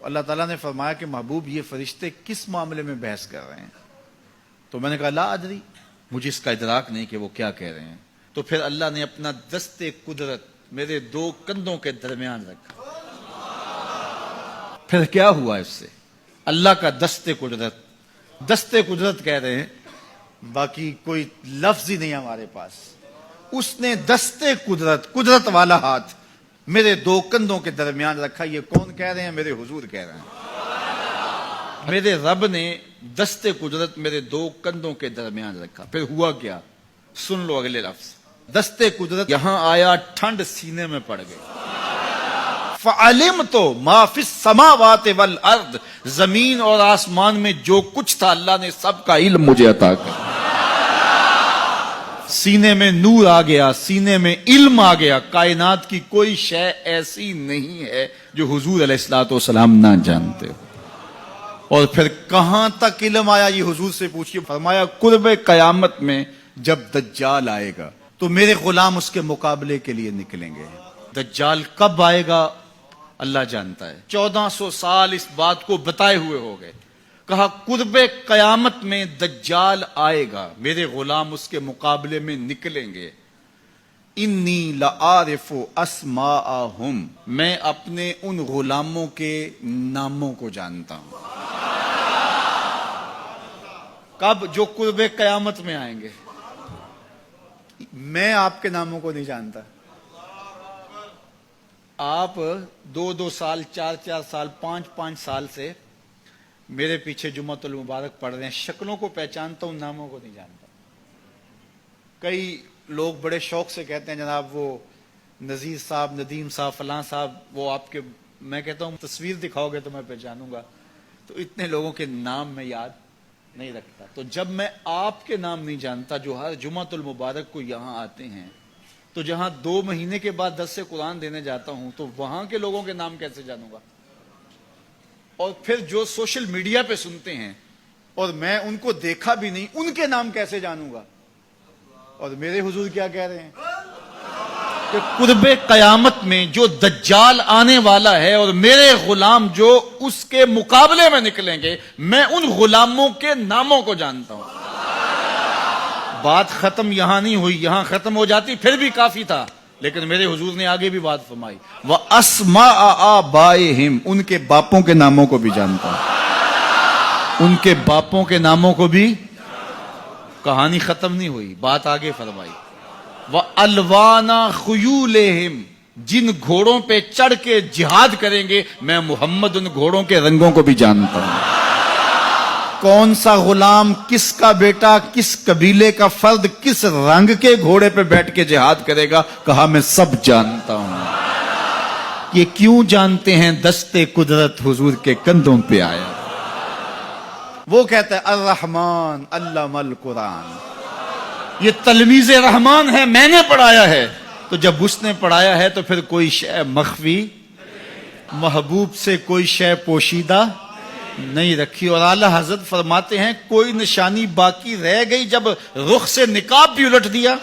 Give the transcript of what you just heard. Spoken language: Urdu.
تو اللہ تعالیٰ نے فرمایا کہ محبوب یہ فرشتے کس معاملے میں بحث کر رہے ہیں؟ تو میں نے کہا لا ادری، مجھے اس کا ادراک نہیں کہ وہ کیا کہہ رہے ہیں۔ تو پھر اللہ نے اپنا دست قدرت میرے دو کندھوں کے درمیان رکھا۔ پھر کیا ہوا اس سے؟ اللہ کا دست قدرت کہہ رہے ہیں، باقی کوئی لفظ ہی نہیں ہمارے پاس۔ اس نے دست قدرت والا ہاتھ میرے دو کندھوں کے درمیان رکھا۔ یہ کون کہہ رہے ہیں؟ میرے حضور کہہ رہے ہیں۔ میرے رب نے دست قدرت میرے دو کندھوں کے درمیان رکھا۔ پھر ہوا کیا؟ سن لو اگلے لفظ۔ دست قدرت یہاں آیا، ٹھنڈ سینے میں پڑ گئی۔ فَعَلِمْتُ مَا فِي السَّمَاوَاتِ وَالْأَرْضِ، زمین اور آسمان میں جو کچھ تھا اللہ نے سب کا علم مجھے عطا کیا۔ سینے میں نور آ گیا، سینے میں علم آ گیا۔ کائنات کی کوئی شے ایسی نہیں ہے جو حضور علیہ الصلوۃ والسلام نہ جانتے ہو۔ اور پھر کہاں تک علم آیا یہ حضور سے پوچھیے۔ فرمایا قرب قیامت میں جب دجال آئے گا تو میرے غلام اس کے مقابلے کے لیے نکلیں گے۔ دجال کب آئے گا اللہ جانتا ہے۔ 1400 سال اس بات کو بتائے ہوئے ہو گئے۔ کہا قرب قیامت میں دجال آئے گا، میرے غلام اس کے مقابلے میں نکلیں گے۔ انی لعارف اسماءہم، میں اپنے ان غلاموں کے ناموں کو جانتا ہوں۔ کب؟ جو قرب قیامت میں آئیں گے۔ میں آپ کے ناموں کو نہیں جانتا۔ آپ 2 سال 4 سال 5 سال سے میرے پیچھے جمعۃ المبارک پڑھ رہے ہیں، شکلوں کو پہچانتا ہوں، ناموں کو نہیں جانتا۔ کئی لوگ بڑے شوق سے کہتے ہیں جناب وہ نذیر صاحب، ندیم صاحب، فلاں صاحب، وہ آپ کے، میں کہتا ہوں تصویر دکھاؤ گے تو میں پہچانوں گا۔ تو اتنے لوگوں کے نام میں یاد نہیں رکھتا۔ تو جب میں آپ کے نام نہیں جانتا جو ہر جمعۃ المبارک کو یہاں آتے ہیں، تو جہاں 2 مہینے کے بعد درس قرآن دینے جاتا ہوں تو وہاں کے لوگوں کے نام کیسے جانوں گا؟ اور پھر جو سوشل میڈیا پہ سنتے ہیں اور میں ان کو دیکھا بھی نہیں، ان کے نام کیسے جانوں گا؟ اور میرے حضور کیا کہہ رہے ہیں کہ قرب قیامت میں جو دجال آنے والا ہے اور میرے غلام جو اس کے مقابلے میں نکلیں گے، میں ان غلاموں کے ناموں کو جانتا ہوں۔ بات ختم یہاں نہیں ہوئی، یہاں ختم ہو جاتی پھر بھی کافی تھا، لیکن میرے حضور نے آگے بھی بات فرمائی۔ وَأَسْمَاءَ آبَائِهِمْ، ان کے باپوں کے ناموں کو بھی جانتا ہوں۔ ان کے باپوں کے ناموں کو بھی۔ کہانی ختم نہیں ہوئی، بات آگے فرمائی۔ وَأَلْوَانَ خُيُولِهِمْ، جن گھوڑوں پہ چڑھ کے جہاد کریں گے میں محمد ان گھوڑوں کے رنگوں کو بھی جانتا ہوں۔ کون سا غلام، کس کا بیٹا، کس قبیلے کا فرد کس رنگ کے گھوڑے پہ بیٹھ کے جہاد کرے گا، کہا میں سب جانتا ہوں۔ یہ کیوں جانتے ہیں؟ دست قدرت حضور کے کندھوں پہ آیا۔ وہ کہتا ہے الرحمن علم القرآن، یہ تلمیذ رحمان ہے، میں نے پڑھایا ہے۔ تو جب اس نے پڑھایا ہے تو پھر کوئی شے مخفی، محبوب سے کوئی شے پوشیدہ نہیں رکھی۔ اور اعلیٰ حضرت فرماتے ہیں کوئی نشانی باقی رہ گئی جب رخ سے نقاب بھی الٹ دیا۔